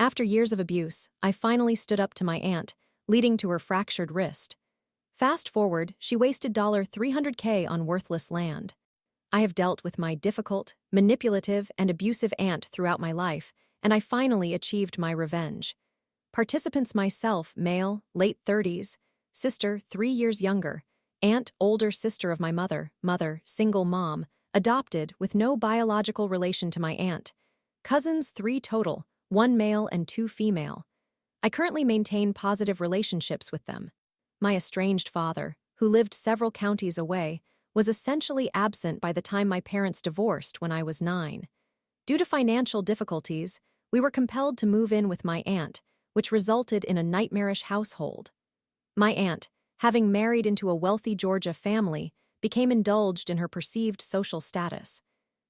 After years of abuse, I finally stood up to my aunt, leading to her fractured wrist. Fast forward, she wasted $300K on worthless land. I have dealt with my difficult, manipulative, and abusive aunt throughout my life, and I finally achieved my revenge. Participants myself, male, late 30s, sister, 3 years younger, aunt, older sister of my mother, single mom, adopted with no biological relation to my aunt. Cousins 3 total, 1 male and 2 female. I currently maintain positive relationships with them. My estranged father, who lived several counties away, was essentially absent by the time my parents divorced when I was 9. Due to financial difficulties, we were compelled to move in with my aunt, which resulted in a nightmarish household. My aunt, having married into a wealthy Georgia family, became indulged in her perceived social status.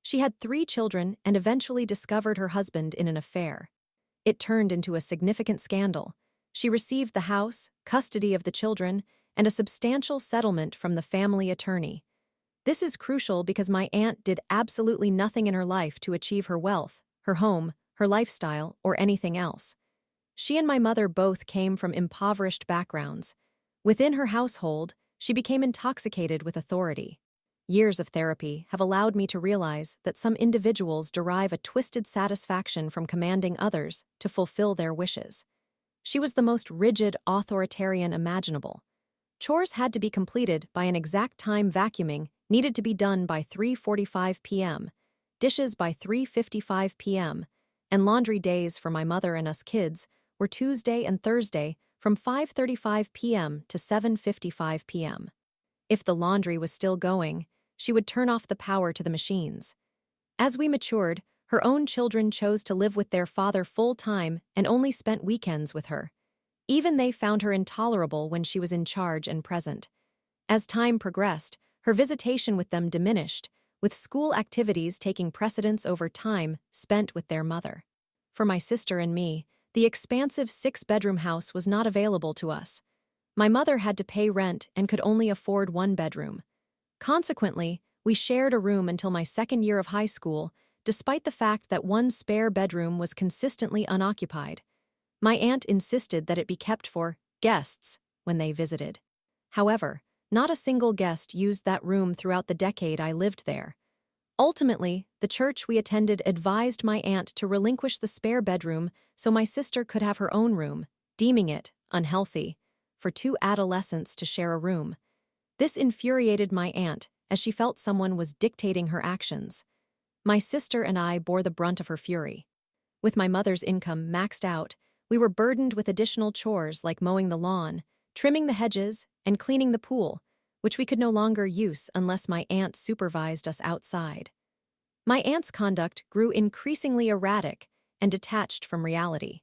She had 3 children and eventually discovered her husband in an affair. It turned into a significant scandal. She received the house, custody of the children, and a substantial settlement from the family attorney. This is crucial because my aunt did absolutely nothing in her life to achieve her wealth, her home, her lifestyle, or anything else. She and my mother both came from impoverished backgrounds. Within her household, she became intoxicated with authority. Years of therapy have allowed me to realize that some individuals derive a twisted satisfaction from commanding others to fulfill their wishes. She was the most rigid authoritarian imaginable. Chores had to be completed by an exact time. Vacuuming needed to be done by 3:45 p.m., dishes by 3:55 p.m., and laundry days for my mother and us kids were Tuesday and Thursday from 5:35 p.m. to 7:55 p.m. If the laundry was still going, she would turn off the power to the machines. As we matured, her own children chose to live with their father full-time and only spent weekends with her. Even they found her intolerable when she was in charge and present. As time progressed, her visitation with them diminished, with school activities taking precedence over time spent with their mother. For my sister and me, the expansive 6-bedroom house was not available to us. My mother had to pay rent and could only afford 1 bedroom. Consequently, we shared a room until my 2nd year of high school, despite the fact that 1 spare bedroom was consistently unoccupied. My aunt insisted that it be kept for guests when they visited. However, not a single guest used that room throughout the decade I lived there. Ultimately, the church we attended advised my aunt to relinquish the spare bedroom so my sister could have her own room, deeming it unhealthy for 2 adolescents to share a room. This infuriated my aunt, as she felt someone was dictating her actions. My sister and I bore the brunt of her fury. With my mother's income maxed out, we were burdened with additional chores like mowing the lawn, trimming the hedges, and cleaning the pool, which we could no longer use unless my aunt supervised us outside. My aunt's conduct grew increasingly erratic and detached from reality.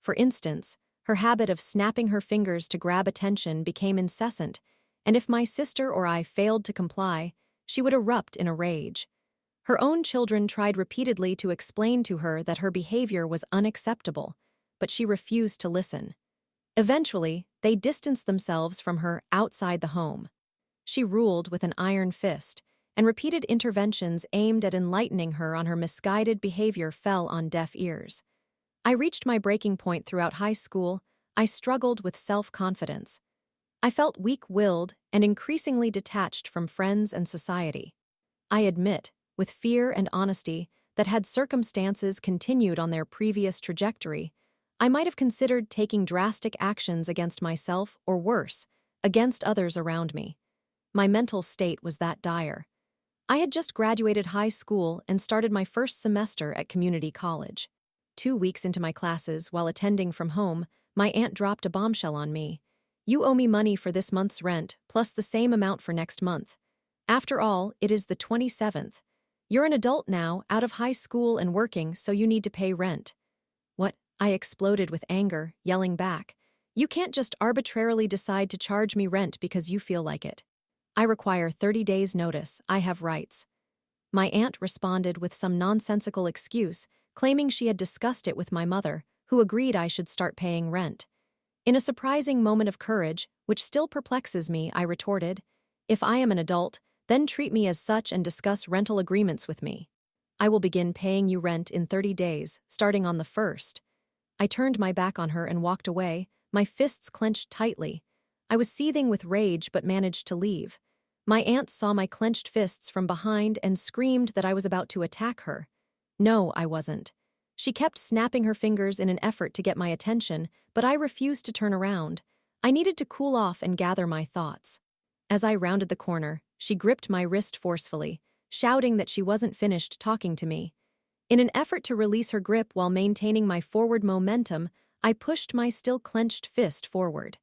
For instance, her habit of snapping her fingers to grab attention became incessant, and if my sister or I failed to comply, she would erupt in a rage. Her own children tried repeatedly to explain to her that her behavior was unacceptable, but she refused to listen. Eventually, they distanced themselves from her outside the home. She ruled with an iron fist, and repeated interventions aimed at enlightening her on her misguided behavior fell on deaf ears. I reached my breaking point throughout high school. I struggled with self-confidence. I felt weak-willed and increasingly detached from friends and society. I admit, with fear and honesty, that had circumstances continued on their previous trajectory, I might have considered taking drastic actions against myself or worse, against others around me. My mental state was that dire. I had just graduated high school and started my first semester at community college. 2 weeks into my classes, while attending from home, my aunt dropped a bombshell on me. "You owe me money for this month's rent, plus the same amount for next month. After all, it is the 27th. You're an adult now, out of high school and working, so you need to pay rent." "What?" I exploded with anger, yelling back. "You can't just arbitrarily decide to charge me rent because you feel like it. I require 30 days' notice. I have rights." My aunt responded with some nonsensical excuse, claiming she had discussed it with my mother, who agreed I should start paying rent. In a surprising moment of courage, which still perplexes me, I retorted, "If I am an adult, then treat me as such and discuss rental agreements with me. I will begin paying you rent in 30 days, starting on the 1st. I I turned my back on her and walked away, my fists clenched tightly. I was seething with rage but managed to leave. My aunt saw my clenched fists from behind and screamed that I was about to attack her. No, I wasn't. She kept snapping her fingers in an effort to get my attention, but I refused to turn around. I needed to cool off and gather my thoughts. As I rounded the corner, she gripped my wrist forcefully, shouting that she wasn't finished talking to me. In an effort to release her grip while maintaining my forward momentum, I pushed my still clenched fist forward.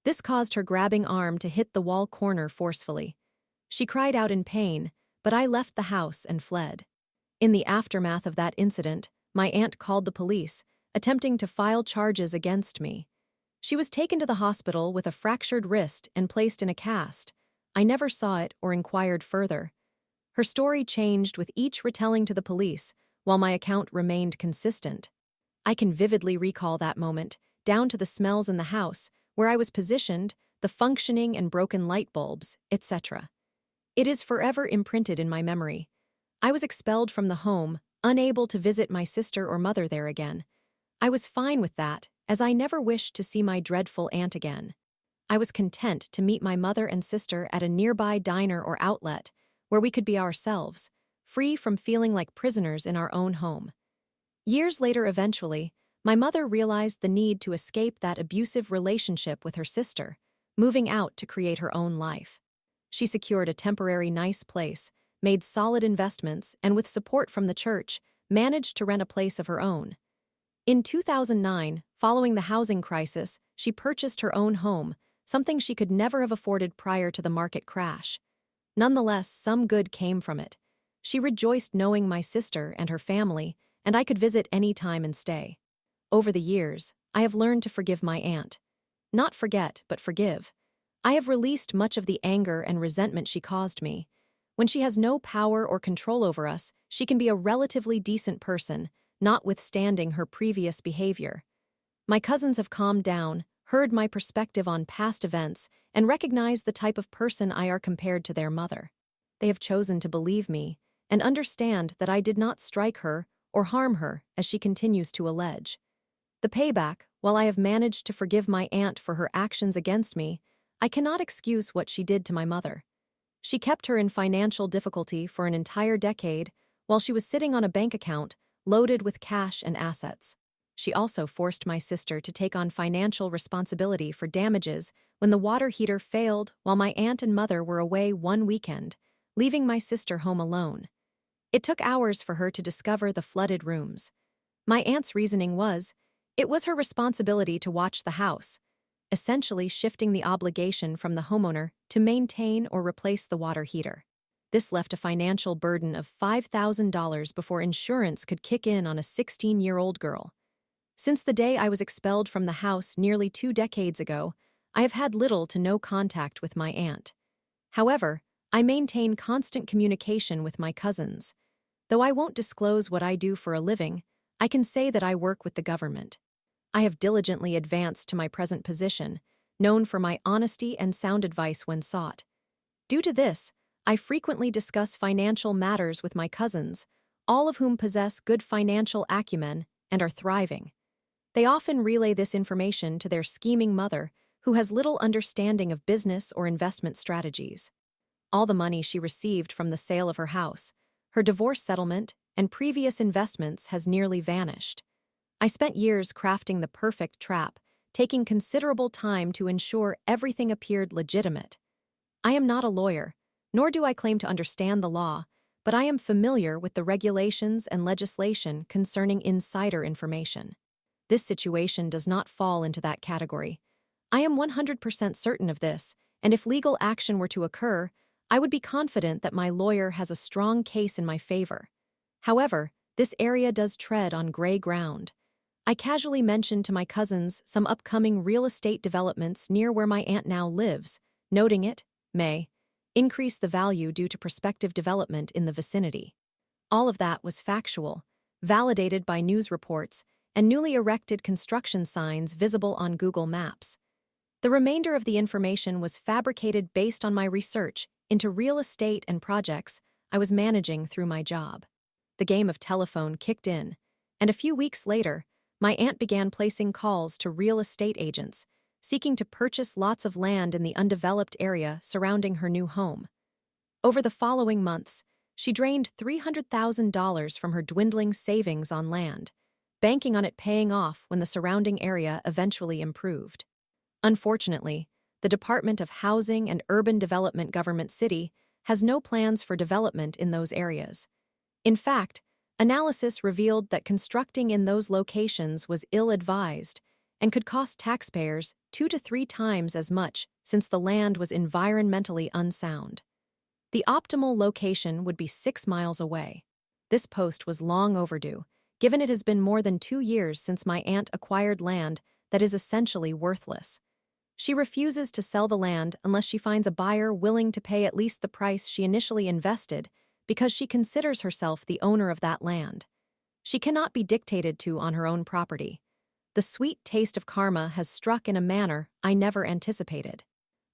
This caused her grabbing arm to hit the wall corner forcefully. She cried out in pain, but I left the house and fled. In the aftermath of that incident, my aunt called the police, attempting to file charges against me. She was taken to the hospital with a fractured wrist and placed in a cast. I never saw it or inquired further. Her story changed with each retelling to the police, while my account remained consistent. I can vividly recall that moment, down to the smells in the house, where I was positioned, the functioning and broken light bulbs, etc. It is forever imprinted in my memory. I was expelled from the home, unable to visit my sister or mother there again. I was fine with that, as I never wished to see my dreadful aunt again. I was content to meet my mother and sister at a nearby diner or outlet, where we could be ourselves, free from feeling like prisoners in our own home. Years later, eventually, my mother realized the need to escape that abusive relationship with her sister, moving out to create her own life. She secured a temporary nice place, made solid investments, and with support from the church, managed to rent a place of her own. In 2009, following the housing crisis, she purchased her own home, something she could never have afforded prior to the market crash. Nonetheless, some good came from it. She rejoiced knowing my sister and her family, and I could visit any time and stay. Over the years, I have learned to forgive my aunt. Not forget, but forgive. I have released much of the anger and resentment she caused me. When she has no power or control over us, she can be a relatively decent person, notwithstanding her previous behavior. My cousins have calmed down, heard my perspective on past events, and recognized the type of person I are compared to their mother. They have chosen to believe me and understand that I did not strike her or harm her, as she continues to allege. The payback, while I have managed to forgive my aunt for her actions against me, I cannot excuse what she did to my mother. She kept her in financial difficulty for an entire decade while she was sitting on a bank account loaded with cash and assets. She also forced my sister to take on financial responsibility for damages when the water heater failed while my aunt and mother were away one weekend, leaving my sister home alone. It took hours for her to discover the flooded rooms. My aunt's reasoning was, it was her responsibility to watch the house, essentially shifting the obligation from the homeowner to maintain or replace the water heater. This left a financial burden of $5,000 before insurance could kick in on a 16-year-old girl. Since the day I was expelled from the house nearly 2 decades ago, I have had little to no contact with my aunt. However, I maintain constant communication with my cousins. Though I won't disclose what I do for a living, I can say that I work with the government. I have diligently advanced to my present position, known for my honesty and sound advice when sought. Due to this, I frequently discuss financial matters with my cousins, all of whom possess good financial acumen and are thriving. They often relay this information to their scheming mother, who has little understanding of business or investment strategies. All the money she received from the sale of her house, her divorce settlement, and previous investments has nearly vanished. I spent years crafting the perfect trap, taking considerable time to ensure everything appeared legitimate. I am not a lawyer, nor do I claim to understand the law, but I am familiar with the regulations and legislation concerning insider information. This situation does not fall into that category. I am 100% certain of this, and if legal action were to occur, I would be confident that my lawyer has a strong case in my favor. However, this area does tread on gray ground. I casually mentioned to my cousins some upcoming real estate developments near where my aunt now lives, noting it may increase the value due to prospective development in the vicinity. All of that was factual, validated by news reports, and newly erected construction signs visible on Google Maps. The remainder of the information was fabricated based on my research into real estate and projects I was managing through my job. The game of telephone kicked in, and a few weeks later, my aunt began placing calls to real estate agents, seeking to purchase lots of land in the undeveloped area surrounding her new home. Over the following months, she drained $300,000 from her dwindling savings on land, banking on it paying off when the surrounding area eventually improved. Unfortunately, the Department of Housing and Urban Development Government City has no plans for development in those areas. In fact, analysis revealed that constructing in those locations was ill-advised and could cost taxpayers 2 to 3 times as much since the land was environmentally unsound. The optimal location would be 6 miles away. This post was long overdue, given it has been more than 2 years since my aunt acquired land that is essentially worthless. She refuses to sell the land unless she finds a buyer willing to pay at least the price she initially invested because she considers herself the owner of that land. She cannot be dictated to on her own property. The sweet taste of karma has struck in a manner I never anticipated.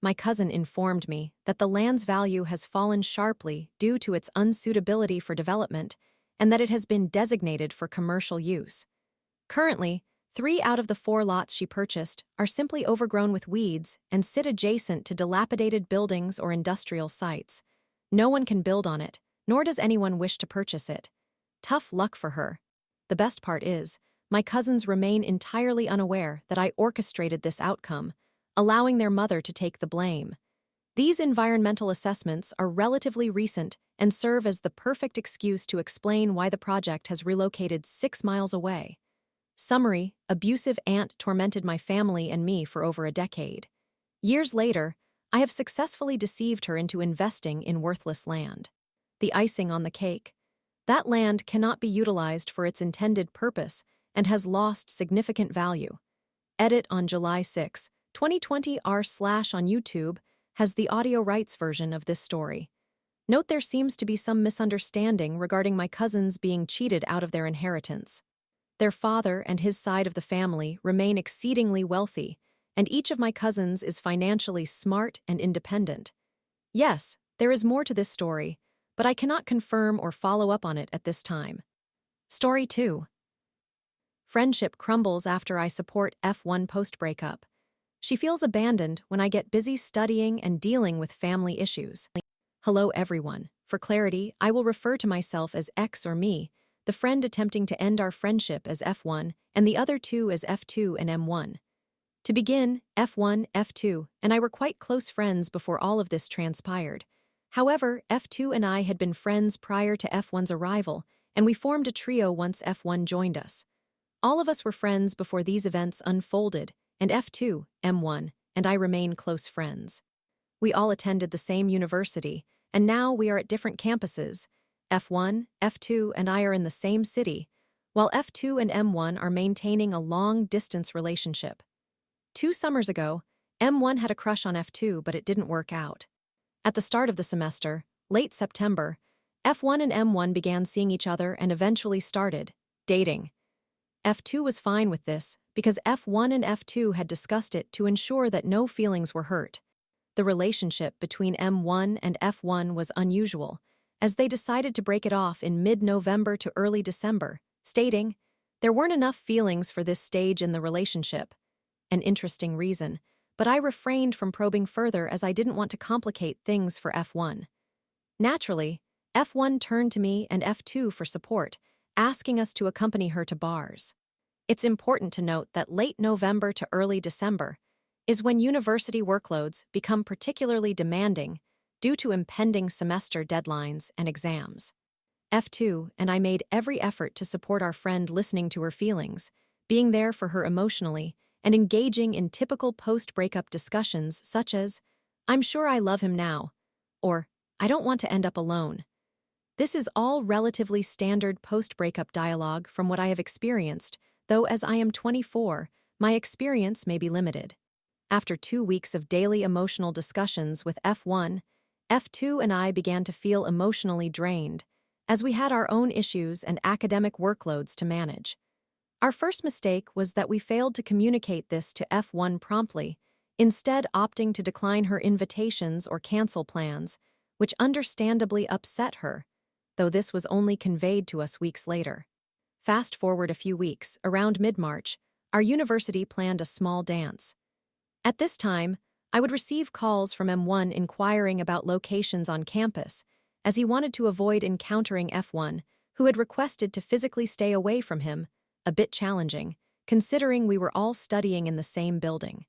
My cousin informed me that the land's value has fallen sharply due to its unsuitability for development and that it has been designated for commercial use. Currently, 3 out of the 4 lots she purchased are simply overgrown with weeds and sit adjacent to dilapidated buildings or industrial sites. No one can build on it, nor does anyone wish to purchase it. Tough luck for her. The best part is, my cousins remain entirely unaware that I orchestrated this outcome, allowing their mother to take the blame. These environmental assessments are relatively recent and serve as the perfect excuse to explain why the project has relocated 6 miles away. Summary: abusive aunt tormented my family and me for over a decade. Years later, I have successfully deceived her into investing in worthless land. The icing on the cake: that land cannot be utilized for its intended purpose and has lost significant value. Edit on July 6, 2020 rslash on YouTube has the audio rights version of this story. Note there seems to be some misunderstanding regarding my cousins being cheated out of their inheritance. Their father and his side of the family remain exceedingly wealthy, and each of my cousins is financially smart and independent. Yes, there is more to this story, but I cannot confirm or follow up on it at this time. Story 2. Friendship crumbles after I support F1 post-breakup. She feels abandoned when I get busy studying and dealing with family issues. Hello everyone. For clarity, I will refer to myself as X or me, the friend attempting to end our friendship as F1, and the other two as F2 and M1. To begin, F1, F2, and I were quite close friends before all of this transpired. However, F2 and I had been friends prior to F1's arrival, and we formed a trio once F1 joined us. All of us were friends before these events unfolded, and F2, M1, and I remain close friends. We all attended the same university, and now we are at different campuses. F1, F2, and I are in the same city, while F2 and M1 are maintaining a long-distance relationship. 2 summers ago, M1 had a crush on F2, but it didn't work out. At the start of the semester, late September, F1 and M1 began seeing each other and eventually started dating. F2 was fine with this because F1 and F2 had discussed it to ensure that no feelings were hurt. The relationship between M1 and F1 was unusual, as they decided to break it off in mid-November to early December, stating, "There weren't enough feelings for this stage in the relationship." An interesting reason, but I refrained from probing further as I didn't want to complicate things for F1. Naturally, F1 turned to me and F2 for support, asking us to accompany her to bars. It's important to note that late November to early December is when university workloads become particularly demanding due to impending semester deadlines and exams. F2 and I made every effort to support our friend listening to her feelings, being there for her emotionally, and engaging in typical post-breakup discussions such as, "I'm sure I love him now," or "I don't want to end up alone." This is all relatively standard post-breakup dialogue from what I have experienced, though as I am 24, my experience may be limited. After 2 weeks of daily emotional discussions with F1, F2 and I began to feel emotionally drained, as we had our own issues and academic workloads to manage. Our first mistake was that we failed to communicate this to F1 promptly, instead opting to decline her invitations or cancel plans, which understandably upset her, though this was only conveyed to us weeks later. Fast forward a few weeks, around mid-March, our university planned a small dance. At this time, I would receive calls from M1 inquiring about locations on campus, as he wanted to avoid encountering F1, who had requested to physically stay away from him, a bit challenging, considering we were all studying in the same building.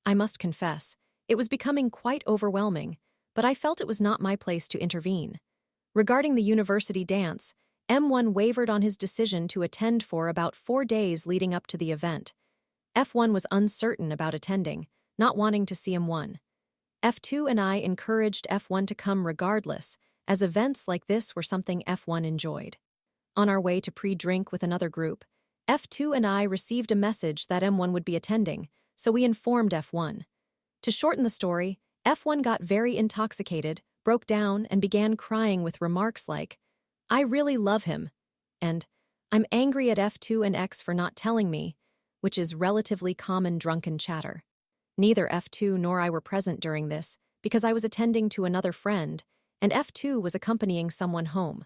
I must confess, it was becoming quite overwhelming, but I felt it was not my place to intervene. Regarding the university dance, M1 wavered on his decision to attend for about 4 days leading up to the event. F1 was uncertain about attending, not wanting to see M1. F2 and I encouraged F1 to come regardless, as events like this were something F1 enjoyed. On our way to pre-drink with another group, F2 and I received a message that M1 would be attending, so we informed F1. To shorten the story, F1 got very intoxicated, broke down, and began crying with remarks like, "I really love him," and "I'm angry at F2 and X for not telling me," which is relatively common drunken chatter. Neither F2 nor I were present during this because I was attending to another friend, and F2 was accompanying someone home.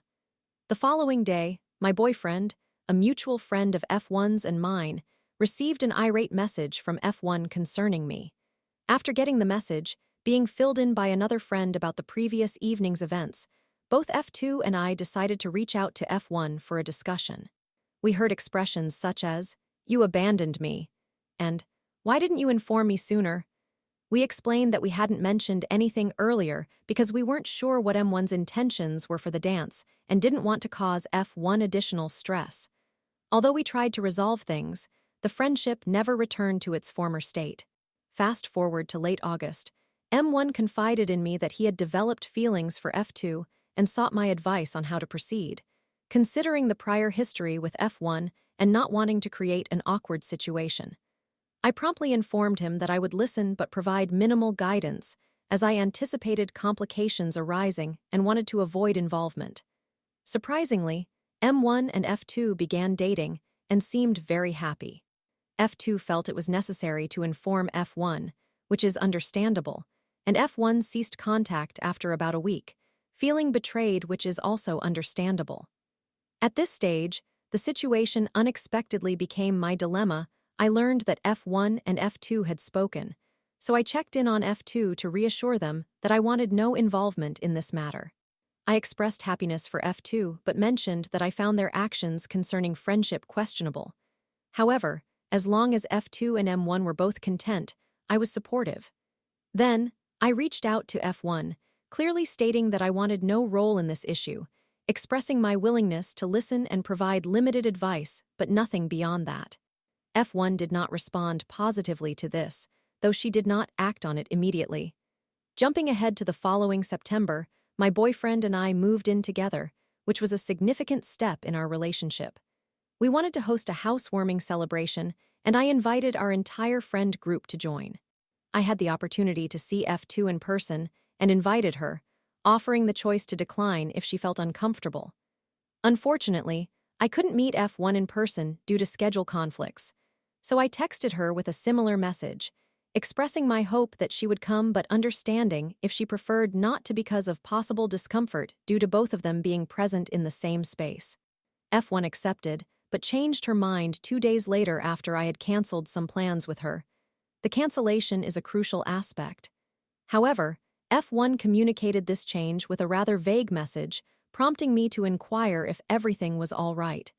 The following day, my boyfriend, a mutual friend of F1's and mine, received an irate message from F1 concerning me. After getting the message, being filled in by another friend about the previous evening's events, both F2 and I decided to reach out to F1 for a discussion. We heard expressions such as, "You abandoned me," and "Why didn't you inform me sooner?" We explained that we hadn't mentioned anything earlier because we weren't sure what M1's intentions were for the dance and didn't want to cause F1 additional stress. Although we tried to resolve things, the friendship never returned to its former state. Fast forward to late August, M1 confided in me that he had developed feelings for F2 and sought my advice on how to proceed. Considering the prior history with F1 and not wanting to create an awkward situation, I promptly informed him that I would listen but provide minimal guidance, as I anticipated complications arising and wanted to avoid involvement. Surprisingly, M1 and F2 began dating and seemed very happy. F2 felt it was necessary to inform F1, which is understandable, and F1 ceased contact after about a week, feeling betrayed, which is also understandable. At this stage, the situation unexpectedly became my dilemma. I learned that F1 and F2 had spoken, so I checked in on F2 to reassure them that I wanted no involvement in this matter. I expressed happiness for F2 but mentioned that I found their actions concerning friendship questionable. However, as long as F2 and M1 were both content, I was supportive. Then, I reached out to F1, clearly stating that I wanted no role in this issue, expressing my willingness to listen and provide limited advice, but nothing beyond that. F1 did not respond positively to this, though she did not act on it immediately. Jumping ahead to the following September, my boyfriend and I moved in together, which was a significant step in our relationship. We wanted to host a housewarming celebration, and I invited our entire friend group to join. I had the opportunity to see F2 in person and invited her, offering the choice to decline if she felt uncomfortable. Unfortunately, I couldn't meet F1 in person due to schedule conflicts, so I texted her with a similar message, expressing my hope that she would come but understanding if she preferred not to because of possible discomfort due to both of them being present in the same space. F1 accepted, but changed her mind 2 days later after I had canceled some plans with her. The cancellation is a crucial aspect. However, F1 communicated this change with a rather vague message, prompting me to inquire if everything was all right.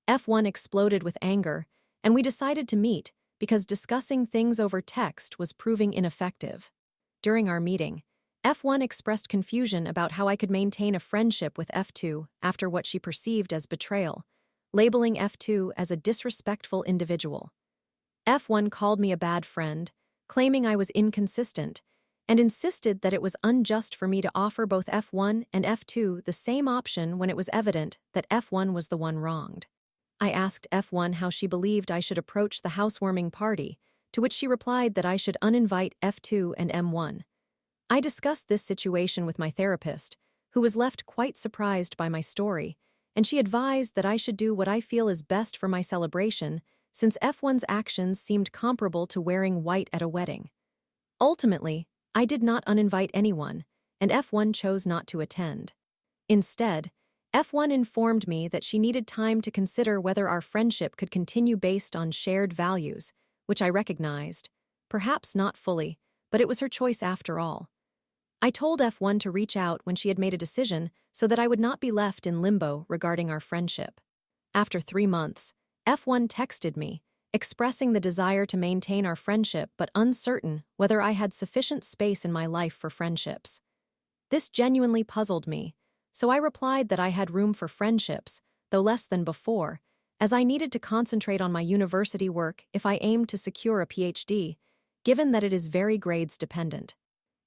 F1 exploded with anger, and we decided to meet because discussing things over text was proving ineffective. During our meeting, F1 expressed confusion about how I could maintain a friendship with F2 after what she perceived as betrayal, labeling F2 as a disrespectful individual. F1 called me a bad friend, claiming I was inconsistent, and insisted that it was unjust for me to offer both F1 and F2 the same option when it was evident that F1 was the one wronged. I asked F1 how she believed I should approach the housewarming party, to which she replied that I should uninvite F2 and M1. I discussed this situation with my therapist, who was left quite surprised by my story, and she advised that I should do what I feel is best for my celebration, since F1's actions seemed comparable to wearing white at a wedding. Ultimately, I did not uninvite anyone, and F1 chose not to attend. Instead, F1 informed me that she needed time to consider whether our friendship could continue based on shared values, which I recognized. Perhaps not fully, but it was her choice after all. I told F1 to reach out when she had made a decision so that I would not be left in limbo regarding our friendship. After 3 months, F1 texted me, expressing the desire to maintain our friendship but uncertain whether I had sufficient space in my life for friendships. This genuinely puzzled me, so I replied that I had room for friendships, though less than before, as I needed to concentrate on my university work if I aimed to secure a PhD, given that it is very grades dependent.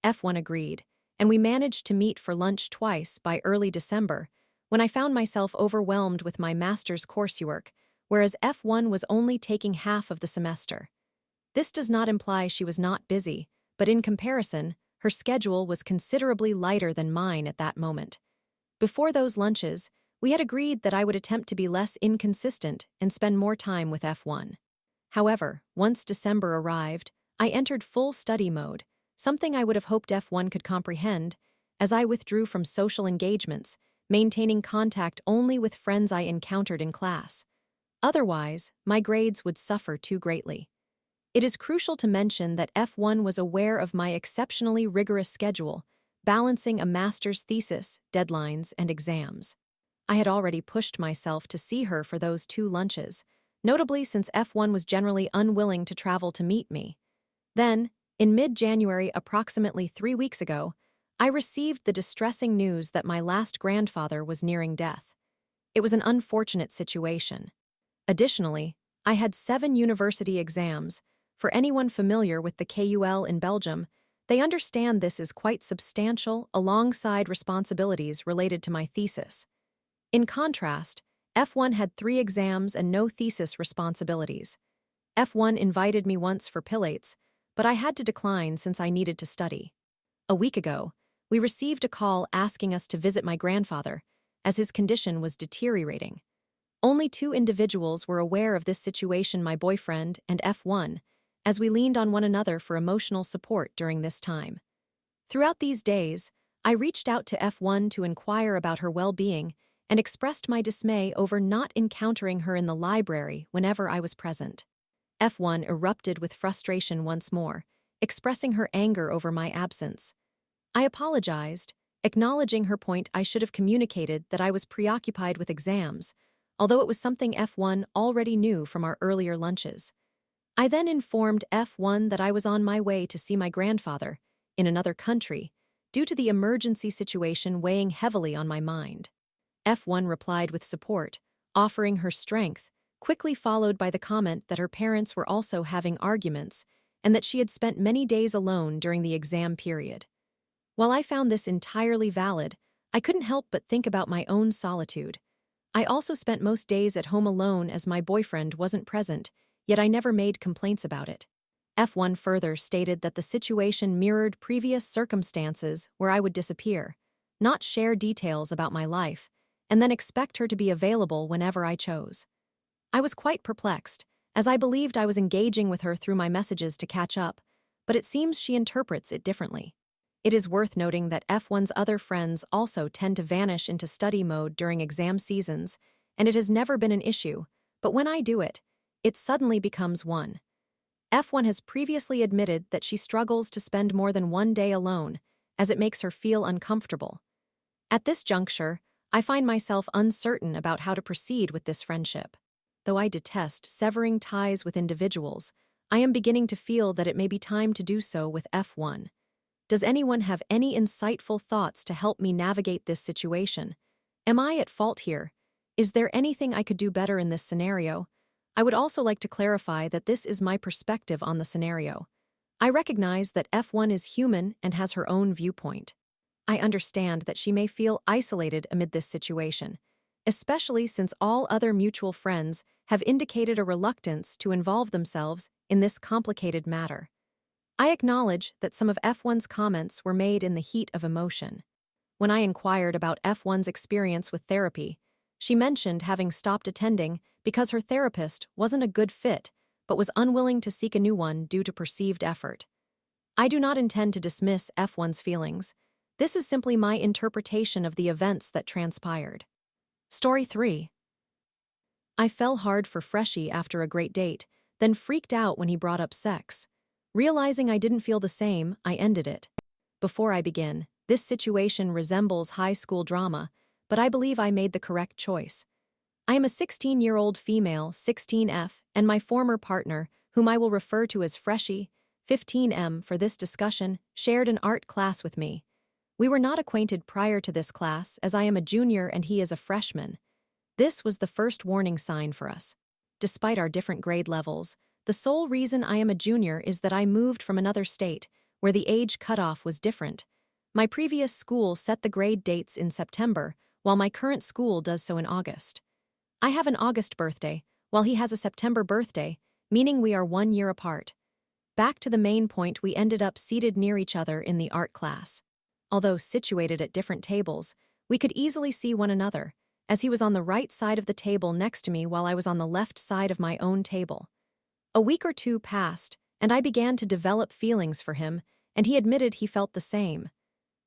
F1 agreed, and we managed to meet for lunch twice by early December, when I found myself overwhelmed with my master's coursework, whereas F1 was only taking half of the semester. This does not imply she was not busy, but in comparison, her schedule was considerably lighter than mine at that moment. Before those lunches, we had agreed that I would attempt to be less inconsistent and spend more time with F1. However, once December arrived, I entered full study mode, something I would have hoped F1 could comprehend, as I withdrew from social engagements, maintaining contact only with friends I encountered in class. Otherwise, my grades would suffer too greatly. It is crucial to mention that F1 was aware of my exceptionally rigorous schedule, balancing a master's thesis, deadlines, and exams. I had already pushed myself to see her for those 2 lunches, notably since F1 was generally unwilling to travel to meet me. Then, in mid-January, approximately 3 weeks ago, I received the distressing news that my last grandfather was nearing death. It was an unfortunate situation. Additionally, I had 7 university exams. For anyone familiar with the KUL in Belgium, they understand this is quite substantial alongside responsibilities related to my thesis. In contrast, F1 had 3 exams and no thesis responsibilities. F1 invited me once for pilates, but I had to decline since I needed to study. A week ago, we received a call asking us to visit my grandfather, as his condition was deteriorating. Only 2 individuals were aware of this situation, my boyfriend and F1, as we leaned on one another for emotional support during this time. Throughout these days, I reached out to F1 to inquire about her well-being and expressed my dismay over not encountering her in the library whenever I was present. F1 erupted with frustration once more, expressing her anger over my absence. I apologized, acknowledging her point I should have communicated that I was preoccupied with exams, although it was something F1 already knew from our earlier lunches. I then informed F1 that I was on my way to see my grandfather, in another country, due to the emergency situation weighing heavily on my mind. F1 replied with support, offering her strength, quickly followed by the comment that her parents were also having arguments and that she had spent many days alone during the exam period. While I found this entirely valid, I couldn't help but think about my own solitude. I also spent most days at home alone as my boyfriend wasn't present, yet I never made complaints about it. F1 further stated that the situation mirrored previous circumstances where I would disappear, not share details about my life, and then expect her to be available whenever I chose. I was quite perplexed, as I believed I was engaging with her through my messages to catch up, but it seems she interprets it differently. It is worth noting that F1's other friends also tend to vanish into study mode during exam seasons, and it has never been an issue, but when I do it, it suddenly becomes one. F1 has previously admitted that she struggles to spend more than 1 day alone, as it makes her feel uncomfortable. At this juncture, I find myself uncertain about how to proceed with this friendship. Though I detest severing ties with individuals, I am beginning to feel that it may be time to do so with F1. Does anyone have any insightful thoughts to help me navigate this situation? Am I at fault here? Is there anything I could do better in this scenario? I would also like to clarify that this is my perspective on the scenario. I recognize that F1 is human and has her own viewpoint. I understand that she may feel isolated amid this situation, especially since all other mutual friends have indicated a reluctance to involve themselves in this complicated matter. I acknowledge that some of F1's comments were made in the heat of emotion. When I inquired about F1's experience with therapy, she mentioned having stopped attending because her therapist wasn't a good fit, but was unwilling to seek a new one due to perceived effort. I do not intend to dismiss F1's feelings. This is simply my interpretation of the events that transpired. Story 3. I fell hard for Freshie after a great date, then freaked out when he brought up sex. Realizing I didn't feel the same, I ended it. Before I begin, this situation resembles high school drama, but I believe I made the correct choice. I am a 16-year-old female, 16F, and my former partner, whom I will refer to as Freshie, 15M for this discussion, shared an art class with me. We were not acquainted prior to this class, as I am a junior and he is a freshman. This was the first warning sign for us. Despite our different grade levels, the sole reason I am a junior is that I moved from another state, where the age cutoff was different. My previous school set the grade dates in September, while my current school does so in August. I have an August birthday, while he has a September birthday, meaning we are 1 year apart. Back to the main point, we ended up seated near each other in the art class. Although situated at different tables, we could easily see one another, as he was on the right side of the table next to me while I was on the left side of my own table. A week or two passed, and I began to develop feelings for him, and he admitted he felt the same.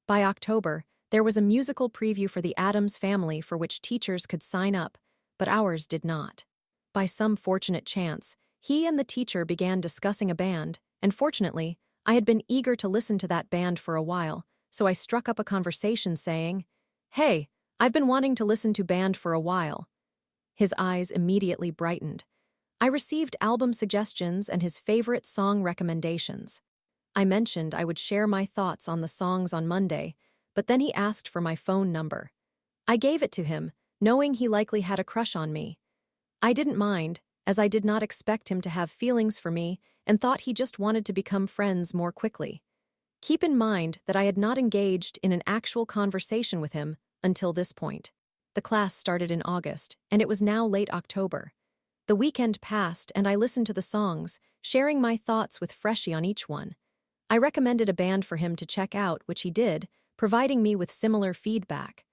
By October, there was a musical preview for the Addams Family for which teachers could sign up, but ours did not. By some fortunate chance, he and the teacher began discussing a band, and fortunately, I had been eager to listen to that band for a while, so I struck up a conversation saying, "Hey, I've been wanting to listen to band for a while." His eyes immediately brightened. I received album suggestions and his favorite song recommendations. I mentioned I would share my thoughts on the songs on Monday, but then he asked for my phone number. I gave it to him, knowing he likely had a crush on me. I didn't mind, as I did not expect him to have feelings for me and thought he just wanted to become friends more quickly. Keep in mind that I had not engaged in an actual conversation with him until this point. The class started in August, and it was now late October. The weekend passed, and I listened to the songs, sharing my thoughts with Freshie on each one. I recommended a band for him to check out, which he did, providing me with similar feedback.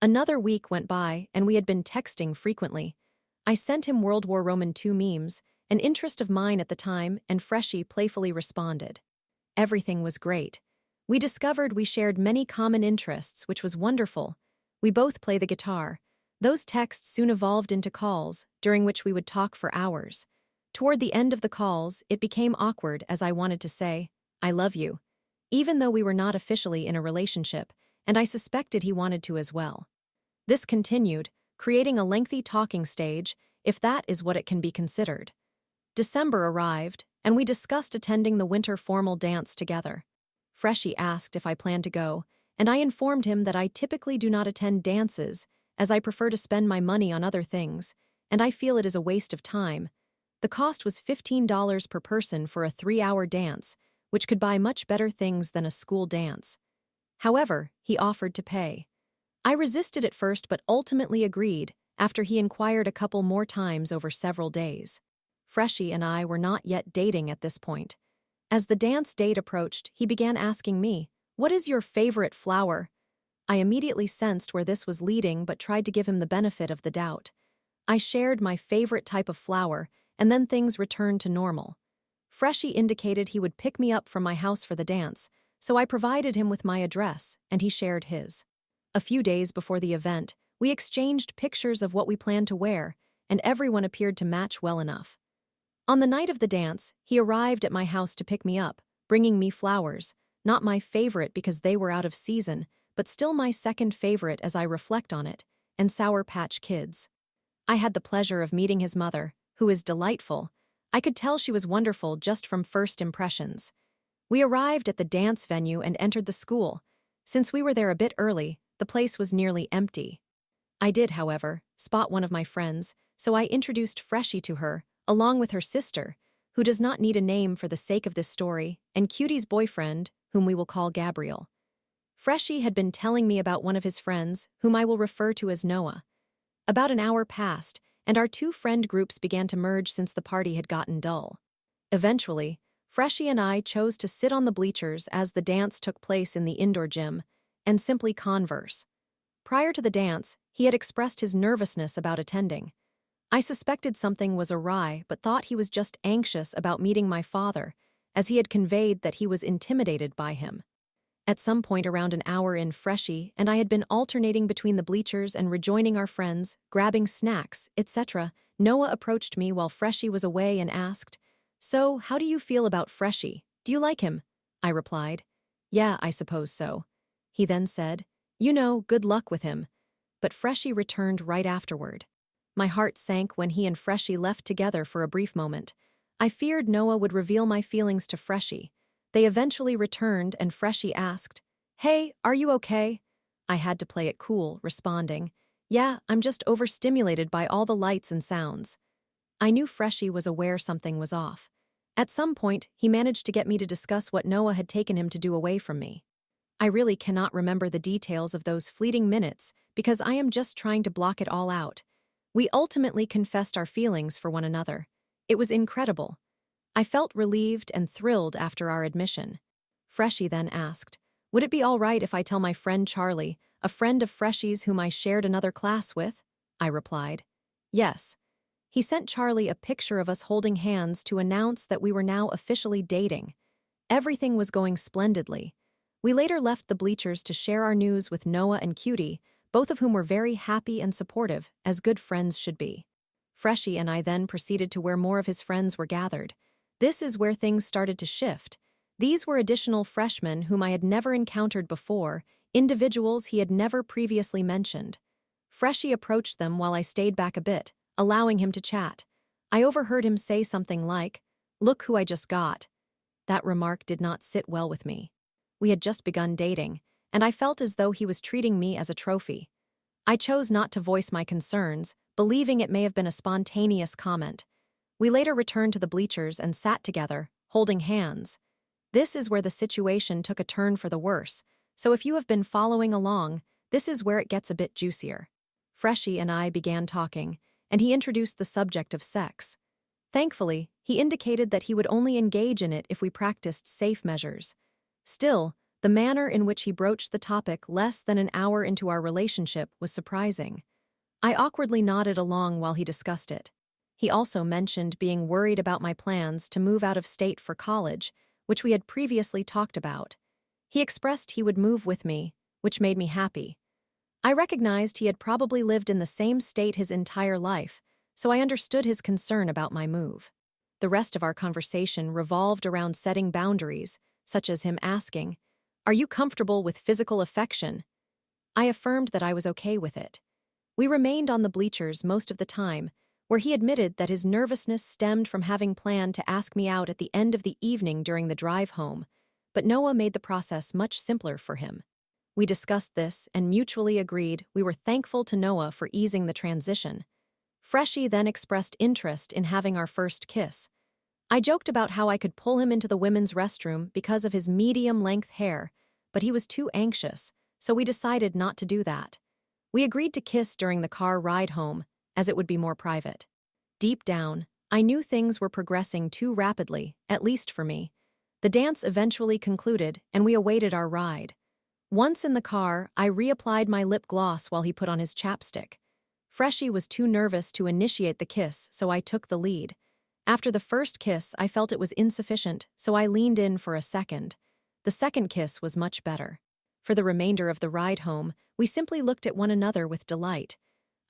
Another week went by, and we had been texting frequently. I sent him World War II memes, an interest of mine at the time, and Freshie playfully responded. Everything was great. We discovered we shared many common interests, which was wonderful. We both play the guitar. Those texts soon evolved into calls, during which we would talk for hours. Toward the end of the calls, it became awkward as I wanted to say, "I love you," even though we were not officially in a relationship, and I suspected he wanted to as well. This continued, creating a lengthy talking stage, if that is what it can be considered. December arrived, and we discussed attending the winter formal dance together. Freshie asked if I planned to go, and I informed him that I typically do not attend dances, as I prefer to spend my money on other things, and I feel it is a waste of time. The cost was $15 per person for a 3-hour dance, which could buy much better things than a school dance. However, he offered to pay. I resisted at first but ultimately agreed, after he inquired a couple more times over several days. Freshie and I were not yet dating at this point. As the dance date approached, he began asking me, "What is your favorite flower?" I immediately sensed where this was leading but tried to give him the benefit of the doubt. I shared my favorite type of flower, and then things returned to normal. Freshie indicated he would pick me up from my house for the dance, so I provided him with my address, and he shared his. A few days before the event, we exchanged pictures of what we planned to wear, and everyone appeared to match well enough. On the night of the dance, he arrived at my house to pick me up, bringing me flowers, not my favorite because they were out of season, but still my second favorite as I reflect on it, and Sour Patch Kids. I had the pleasure of meeting his mother, who is delightful. I could tell she was wonderful just from first impressions. We arrived at the dance venue and entered the school. Since we were there a bit early, the place was nearly empty. I did, however, spot one of my friends, so I introduced Freshie to her, along with her sister, who does not need a name for the sake of this story, and Cutie's boyfriend, whom we will call Gabriel. Freshie had been telling me about one of his friends, whom I will refer to as Noah. About an hour passed, and our two friend groups began to merge since the party had gotten dull. Eventually, Freshie and I chose to sit on the bleachers as the dance took place in the indoor gym, and simply converse. Prior to the dance, he had expressed his nervousness about attending. I suspected something was awry but thought he was just anxious about meeting my father, as he had conveyed that he was intimidated by him. At some point around an hour in, Freshie and I had been alternating between the bleachers and rejoining our friends, grabbing snacks, etc. Noah approached me while Freshie was away and asked, "So, how do you feel about Freshie? Do you like him?" I replied, "Yeah, I suppose so." He then said, "You know, good luck with him." But Freshie returned right afterward. My heart sank when he and Freshie left together for a brief moment. I feared Noah would reveal my feelings to Freshie. They eventually returned and Freshie asked, "Hey, are you okay?" I had to play it cool, responding, "Yeah, I'm just overstimulated by all the lights and sounds." I knew Freshie was aware something was off. At some point, he managed to get me to discuss what Noah had taken him to do away from me. I really cannot remember the details of those fleeting minutes because I am just trying to block it all out. We ultimately confessed our feelings for one another. It was incredible. I felt relieved and thrilled after our admission. Freshie then asked, "Would it be all right if I tell my friend Charlie, a friend of Freshie's whom I shared another class with?" I replied, "Yes." He sent Charlie a picture of us holding hands to announce that we were now officially dating. Everything was going splendidly. We later left the bleachers to share our news with Noah and Cutie, both of whom were very happy and supportive, as good friends should be. Freshie and I then proceeded to where more of his friends were gathered. This is where things started to shift. These were additional freshmen whom I had never encountered before, individuals he had never previously mentioned. Freshie approached them while I stayed back a bit, allowing him to chat. I overheard him say something like, "Look who I just got." That remark did not sit well with me. We had just begun dating, and I felt as though he was treating me as a trophy. I chose not to voice my concerns, believing it may have been a spontaneous comment. We later returned to the bleachers and sat together, holding hands. This is where the situation took a turn for the worse, so if you have been following along, this is where it gets a bit juicier. Freshie and I began talking, and he introduced the subject of sex. Thankfully, he indicated that he would only engage in it if we practiced safe measures. Still, the manner in which he broached the topic less than an hour into our relationship was surprising. I awkwardly nodded along while he discussed it. He also mentioned being worried about my plans to move out of state for college, which we had previously talked about. He expressed he would move with me, which made me happy. I recognized he had probably lived in the same state his entire life, so I understood his concern about my move. The rest of our conversation revolved around setting boundaries, such as him asking, "Are you comfortable with physical affection?" I affirmed that I was okay with it. We remained on the bleachers most of the time, where he admitted that his nervousness stemmed from having planned to ask me out at the end of the evening during the drive home, but Noah made the process much simpler for him. We discussed this and mutually agreed we were thankful to Noah for easing the transition. Freshie then expressed interest in having our first kiss. I joked about how I could pull him into the women's restroom because of his medium-length hair, but he was too anxious, so we decided not to do that. We agreed to kiss during the car ride home, as it would be more private. Deep down, I knew things were progressing too rapidly, at least for me. The dance eventually concluded, and we awaited our ride. Once in the car, I reapplied my lip gloss while he put on his chapstick. Freshie was too nervous to initiate the kiss, so I took the lead. After the first kiss, I felt it was insufficient, so I leaned in for a second. The second kiss was much better. For the remainder of the ride home, we simply looked at one another with delight.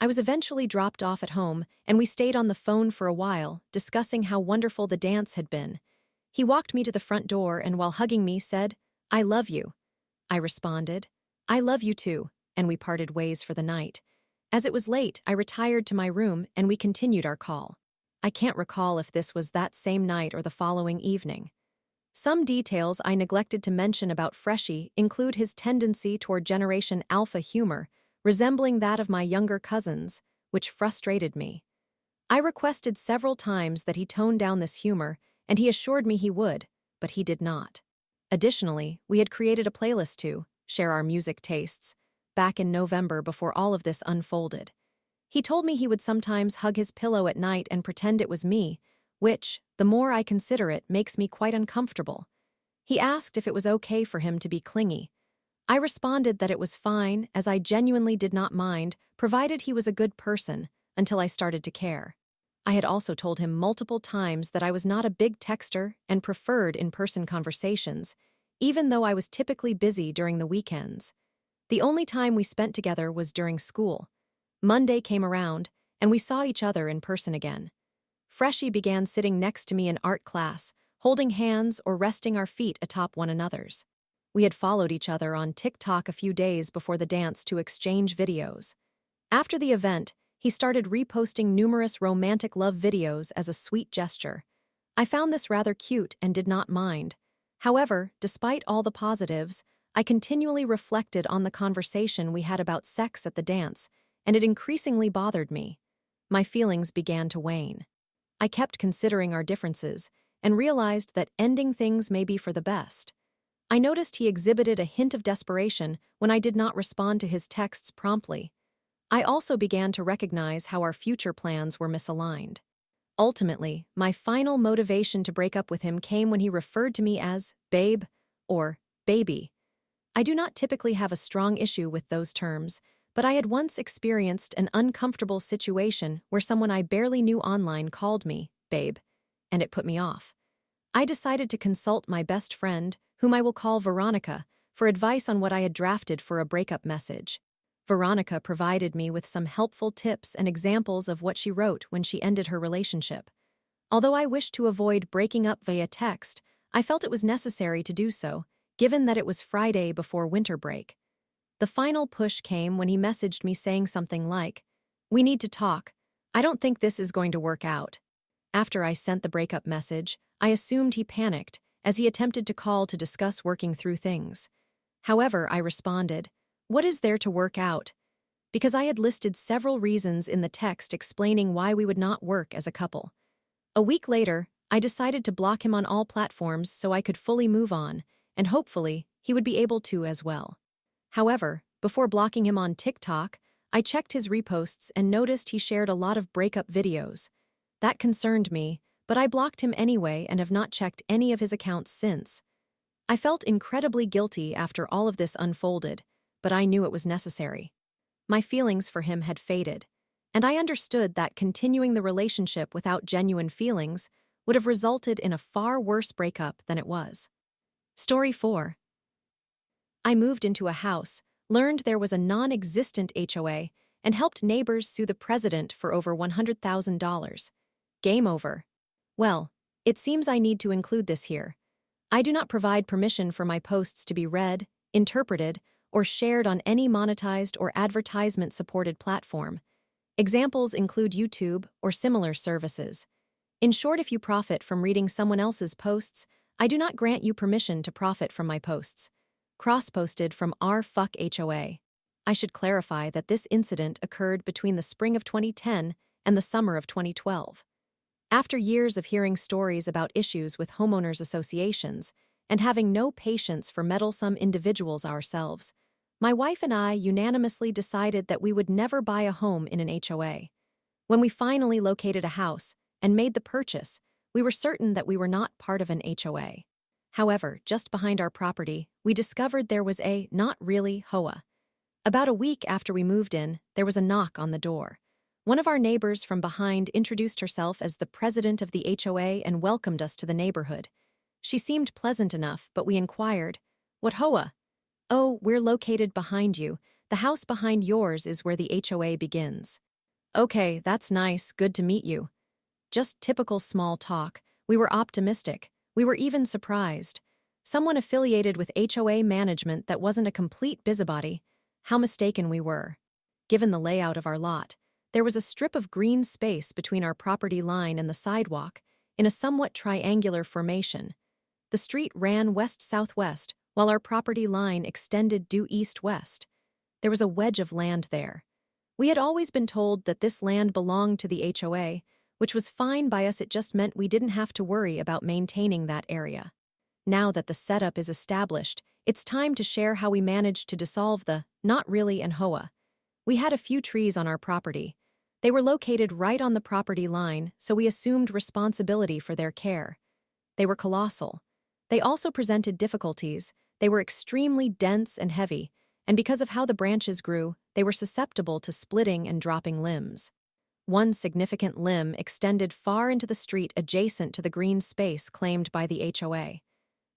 I was eventually dropped off at home, and we stayed on the phone for a while, discussing how wonderful the dance had been. He walked me to the front door and while hugging me said, "I love you." I responded, "I love you too," and we parted ways for the night. As it was late, I retired to my room and we continued our call. I can't recall if this was that same night or the following evening. Some details I neglected to mention about Freshie include his tendency toward Generation Alpha humor, resembling that of my younger cousins, which frustrated me. I requested several times that he tone down this humor, and he assured me he would, but he did not. Additionally, we had created a playlist to share our music tastes back in November before all of this unfolded. He told me he would sometimes hug his pillow at night and pretend it was me, which, the more I consider it, makes me quite uncomfortable. He asked if it was okay for him to be clingy. I responded that it was fine, as I genuinely did not mind, provided he was a good person, until I started to care. I had also told him multiple times that I was not a big texter and preferred in-person conversations, even though I was typically busy during the weekends. The only time we spent together was during school. Monday came around, and we saw each other in person again. Freshie began sitting next to me in art class, holding hands or resting our feet atop one another's. We had followed each other on TikTok a few days before the dance to exchange videos. After the event, he started reposting numerous romantic love videos as a sweet gesture. I found this rather cute and did not mind. However, despite all the positives, I continually reflected on the conversation we had about sex at the dance, and it increasingly bothered me. My feelings began to wane. I kept considering our differences and realized that ending things may be for the best. I noticed he exhibited a hint of desperation when I did not respond to his texts promptly. I also began to recognize how our future plans were misaligned. Ultimately, my final motivation to break up with him came when he referred to me as babe or baby. I do not typically have a strong issue with those terms, but I had once experienced an uncomfortable situation where someone I barely knew online called me babe, and it put me off. I decided to consult my best friend, whom I will call Veronica, for advice on what I had drafted for a breakup message. Veronica provided me with some helpful tips and examples of what she wrote when she ended her relationship. Although I wished to avoid breaking up via text, I felt it was necessary to do so, given that it was Friday before winter break. The final push came when he messaged me saying something like, "We need to talk. I don't think this is going to work out." After I sent the breakup message, I assumed he panicked, as he attempted to call to discuss working through things. However, I responded, "What is there to work out?" Because I had listed several reasons in the text explaining why we would not work as a couple. A week later, I decided to block him on all platforms so I could fully move on, and hopefully, he would be able to as well. However, before blocking him on TikTok, I checked his reposts and noticed he shared a lot of breakup videos. That concerned me, but I blocked him anyway and have not checked any of his accounts since. I felt incredibly guilty after all of this unfolded, but I knew it was necessary. My feelings for him had faded, and I understood that continuing the relationship without genuine feelings would have resulted in a far worse breakup than it was. Story 4. I moved into a house, learned there was a non-existent HOA, and helped neighbors sue the president for over $100,000. Game over. Well, it seems I need to include this here. I do not provide permission for my posts to be read, interpreted, or shared on any monetized or advertisement-supported platform. Examples include YouTube or similar services. In short, if you profit from reading someone else's posts, I do not grant you permission to profit from my posts. Cross-posted from r/fuck HOA. I should clarify that this incident occurred between the spring of 2010 and the summer of 2012. After years of hearing stories about issues with homeowners associations and having no patience for meddlesome individuals ourselves, my wife and I unanimously decided that we would never buy a home in an HOA. When we finally located a house and made the purchase, we were certain that we were not part of an HOA. However, just behind our property, we discovered there was a not really HOA. About a week after we moved in, there was a knock on the door. One of our neighbors from behind introduced herself as the president of the HOA and welcomed us to the neighborhood. She seemed pleasant enough, but we inquired, "What HOA?" "Oh, we're located behind you. The house behind yours is where the HOA begins." "Okay, that's nice. Good to meet you." Just typical small talk. We were optimistic. We were even surprised. Someone affiliated with HOA management that wasn't a complete busybody. How mistaken we were. Given the layout of our lot, there was a strip of green space between our property line and the sidewalk, in a somewhat triangular formation. The street ran west-southwest, while our property line extended due east-west. There was a wedge of land there. We had always been told that this land belonged to the HOA, which was fine by us. It just meant we didn't have to worry about maintaining that area. Now that the setup is established, it's time to share how we managed to dissolve the not really and HOA. We had a few trees on our property. They were located right on the property line, so we assumed responsibility for their care. They were colossal. They also presented difficulties. They were extremely dense and heavy, and because of how the branches grew, they were susceptible to splitting and dropping limbs. One significant limb extended far into the street adjacent to the green space claimed by the HOA.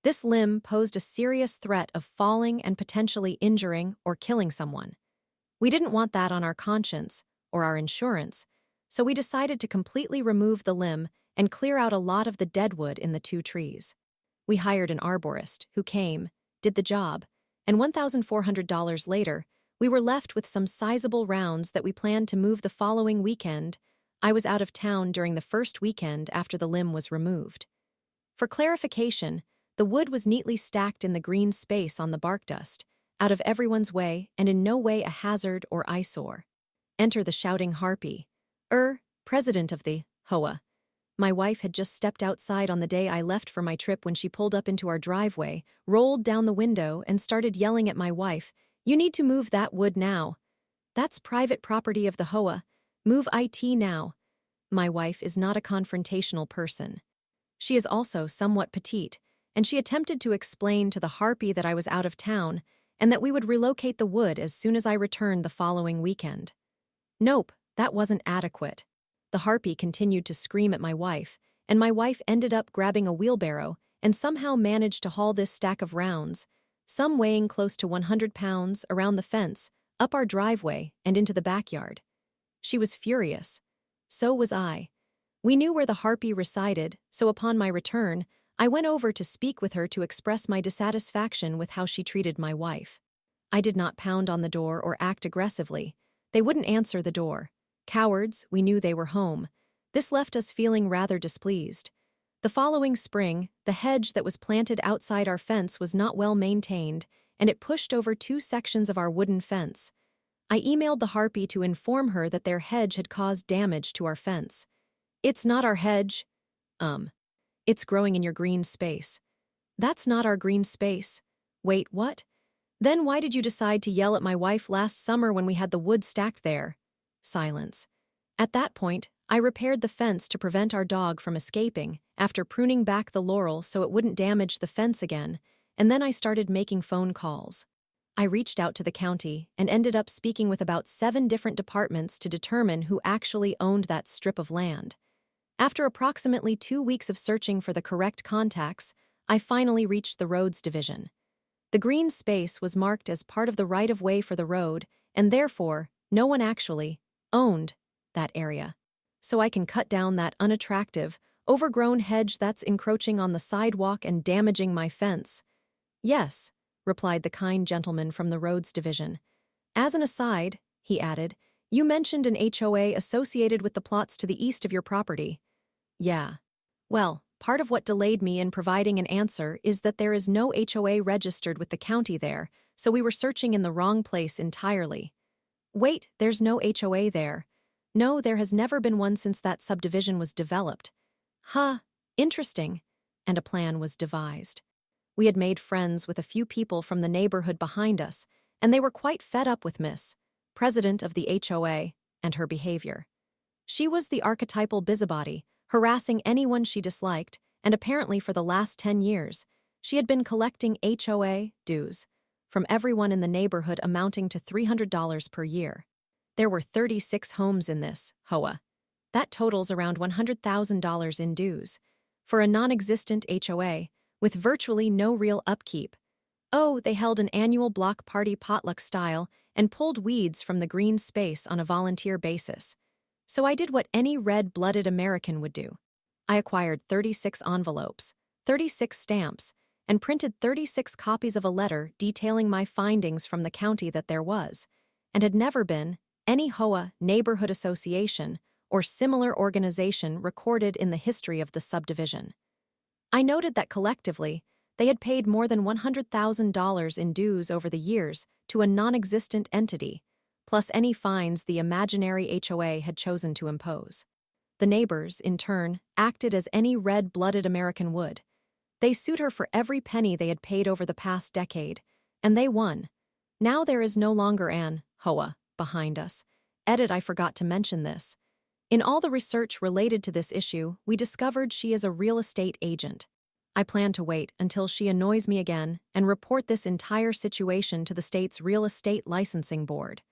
This limb posed a serious threat of falling and potentially injuring or killing someone. We didn't want that on our conscience or our insurance, so we decided to completely remove the limb and clear out a lot of the deadwood in the two trees. We hired an arborist who came, did the job, and $1,400 later, we were left with some sizable rounds that we planned to move the following weekend. I was out of town during the first weekend after the limb was removed. For clarification, the wood was neatly stacked in the green space on the bark dust, out of everyone's way and in no way a hazard or eyesore. Enter the shouting harpy. President of the HOA. My wife had just stepped outside on the day I left for my trip when she pulled up into our driveway, rolled down the window, and started yelling at my wife, "You need to move that wood now. That's private property of the HOA. Move it now." My wife is not a confrontational person. She is also somewhat petite, and she attempted to explain to the harpy that I was out of town and that we would relocate the wood as soon as I returned the following weekend. Nope, that wasn't adequate. The harpy continued to scream at my wife, and my wife ended up grabbing a wheelbarrow and somehow managed to haul this stack of rounds, some weighing close to 100 pounds, around the fence, up our driveway, and into the backyard. She was furious. So was I. We knew where the harpy resided, so upon my return, I went over to speak with her to express my dissatisfaction with how she treated my wife. I did not pound on the door or act aggressively. They wouldn't answer the door. Cowards, we knew they were home. This left us feeling rather displeased. The following spring, the hedge that was planted outside our fence was not well maintained, and it pushed over 2 sections of our wooden fence. I emailed the harpy to inform her that their hedge had caused damage to our fence. "It's not our hedge." It's growing in your green space." "That's not our green space." "Wait, what? Then why did you decide to yell at my wife last summer when we had the wood stacked there?" Silence. At that point, I repaired the fence to prevent our dog from escaping after pruning back the laurel so it wouldn't damage the fence again, and then I started making phone calls. I reached out to the county and ended up speaking with about 7 different departments to determine who actually owned that strip of land. After approximately 2 weeks of searching for the correct contacts, I finally reached the roads division. The green space was marked as part of the right-of-way for the road, and therefore, no one actually owned that area. So I can cut down that unattractive, overgrown hedge that's encroaching on the sidewalk and damaging my fence. "Yes," replied the kind gentleman from the roads division. "As an aside," he added, "you mentioned an HOA associated with the plots to the east of your property." "Yeah. Well, part of what delayed me in providing an answer is that there is no HOA registered with the county there, so we were searching in the wrong place entirely." "Wait, there's no HOA there." "No, there has never been one since that subdivision was developed." "Huh, interesting." And a plan was devised. We had made friends with a few people from the neighborhood behind us, and they were quite fed up with Miss, president of the HOA, and her behavior. She was the archetypal busybody, harassing anyone she disliked, and apparently for the last 10 years, she had been collecting HOA dues from everyone in the neighborhood amounting to $300 per year. There were 36 homes in this HOA. That totals around $100,000 in dues for a non-existent HOA with virtually no real upkeep. Oh, they held an annual block party potluck style and pulled weeds from the green space on a volunteer basis. So I did what any red-blooded American would do. I acquired 36 envelopes, 36 stamps, and printed 36 copies of a letter detailing my findings from the county that there was, and had never been, any HOA, neighborhood association, or similar organization recorded in the history of the subdivision. I noted that collectively, they had paid more than $100,000 in dues over the years to a non-existent entity, plus any fines the imaginary HOA had chosen to impose. The neighbors, in turn, acted as any red-blooded American would. They sued her for every penny they had paid over the past decade, and they won. Now there is no longer an HOA behind us. I forgot to mention this. In all the research related to this issue, we discovered she is a real estate agent. I plan to wait until she annoys me again and report this entire situation to the state's Real Estate Licensing Board.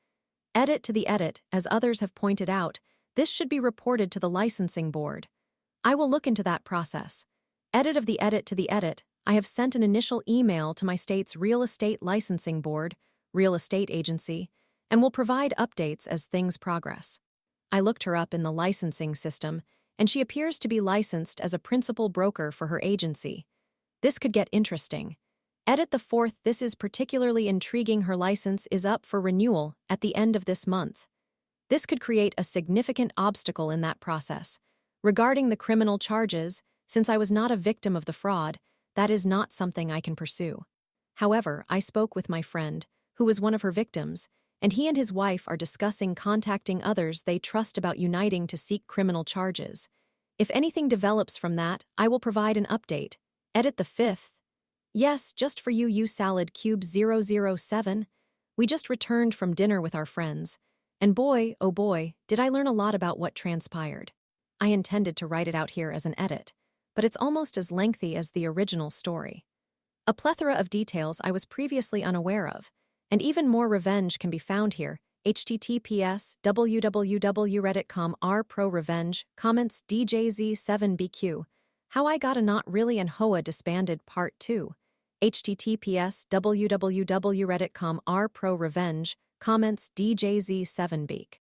To the edit, as others have pointed out, this should be reported to the licensing board. I will look into that process. Edit of the edit to the edit. I have sent an initial email to my state's real estate licensing board, real estate agency, and will provide updates as things progress. I looked her up in the licensing system, and she appears to be licensed as a principal broker for her agency. This could get interesting. Edit the fourth. This is particularly intriguing. Her license is up for renewal at the end of this month. This could create a significant obstacle in that process. Regarding the criminal charges, since I was not a victim of the fraud, that is not something I can pursue. However, I spoke with my friend, who was one of her victims, and he and his wife are discussing contacting others they trust about uniting to seek criminal charges. If anything develops from that, I will provide an update. Edit the fifth. Yes, just for you, you salad cube 007. We just returned from dinner with our friends. And boy, oh boy, did I learn a lot about what transpired. I intended to write it out here as an edit, but it's almost as lengthy as the original story. A plethora of details I was previously unaware of, and even more revenge can be found here. https www.reddit.com r/pro revenge comments DJZ7BQ. How I Got a Not Really and Hoa Disbanded Part 2. https www.reddit.com r/pro revenge comments DJZ7BQ.